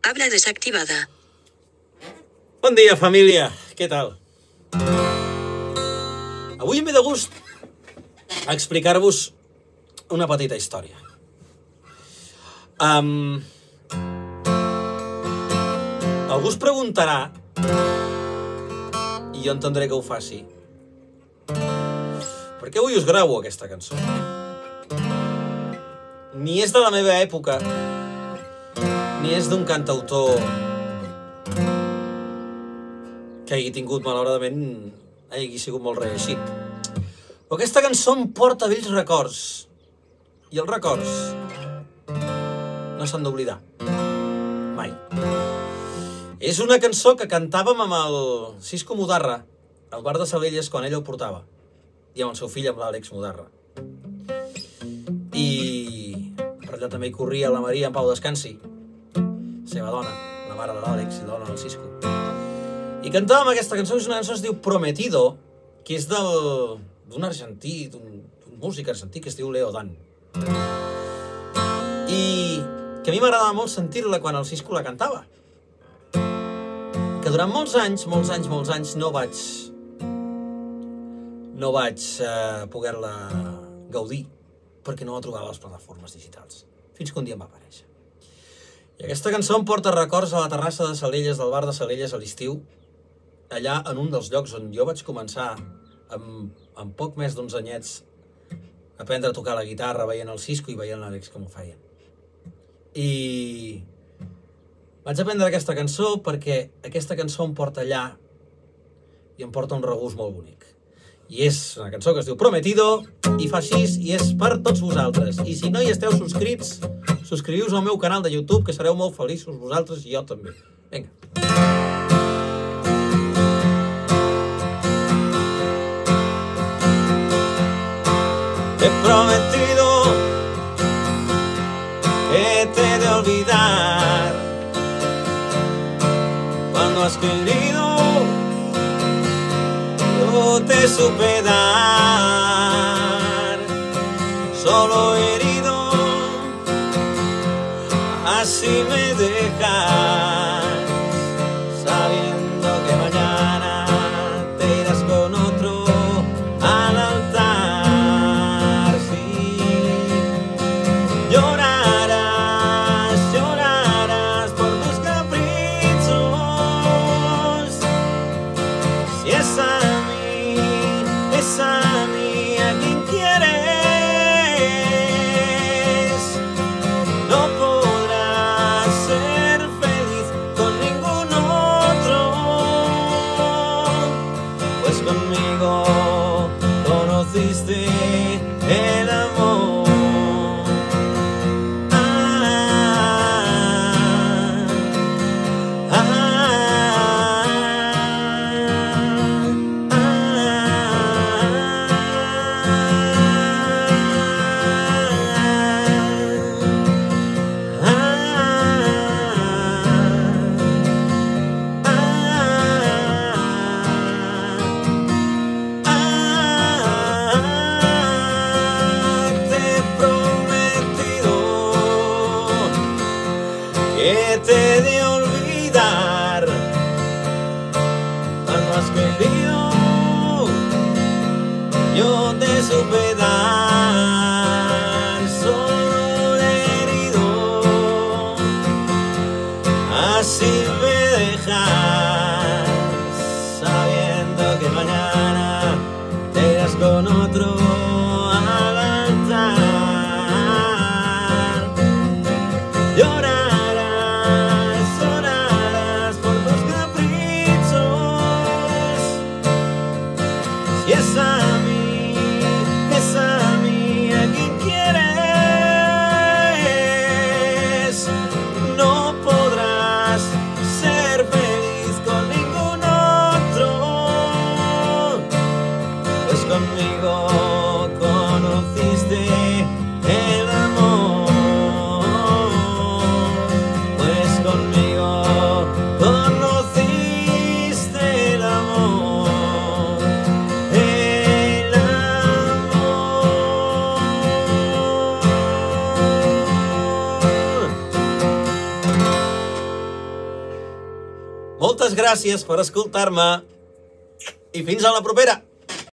Habla desactivada. Bon dia, família. Què tal? Avui em ve de gust explicar-vos una petita història. Algú es preguntarà, i jo entendré que ho faci, per què avui us gravo aquesta cançó? Ni és de la meva època, ni és d'un cantautor que hagi tingut, malauradament, hagi sigut molt reeixit. Però aquesta cançó em porta vells records, i els records no s'han d'oblidar. Mai. És una cançó que cantàvem amb el Cisco Mudarra, al bar de Salelles, quan ell ho portava, i amb el seu fill, amb l'Àlex Mudarra. I per allà també hi corria la Maria en Pau Descansi, seva dona, la mare de l'Àlex i la dona del Cisco. I cantàvem aquesta cançó, és una cançó que es diu Prometido, que és d'un argentí, d'un músic argentí que es diu Leo Dan. I que a mi m'agradava molt sentir-la quan el Cisco la cantava. Que durant molts anys no vaig poder-la gaudir, perquè no la trobava a les plataformes digitals, fins que un dia em va aparèixer. I aquesta cançó em porta records a la terrassa de Salelles, del bar de Salelles a l'estiu, allà en un dels llocs on jo vaig començar, amb poc més d'11 anyets, a aprendre a tocar la guitarra, veient el Cisco i veient l'Àlex com ho feien. I vaig aprendre aquesta cançó perquè aquesta cançó em porta allà i em porta un regust molt bonic. I és una cançó que es diu Prometido, i fa així, i és per tots vosaltres. I si no hi esteu subscrits, subscriviu-vos al meu canal de YouTube, que sereu molt feliços vosaltres i jo també. Vinga. Te he prometido que te he de olvidar cuando has querido. Yo te supe dar, solo herido, así me dejas, sabiendo que mañana te irás con otro al altar. Sí, llorarás por tus caprichos, si es a mí a quien quieres, no podrás ser feliz con ningún otro, pues conmigo conociste el amor. Que te he de olvidar cuando has querido, yo te supe dar, solo herido, así me dejas, sabiendo que mañana te irás con otro al altar. Y es a mí a quien quieres, no podrás ser feliz con ningún otro, pues conmigo conociste el amor. Moltes gràcies per escoltar-me i fins a la propera!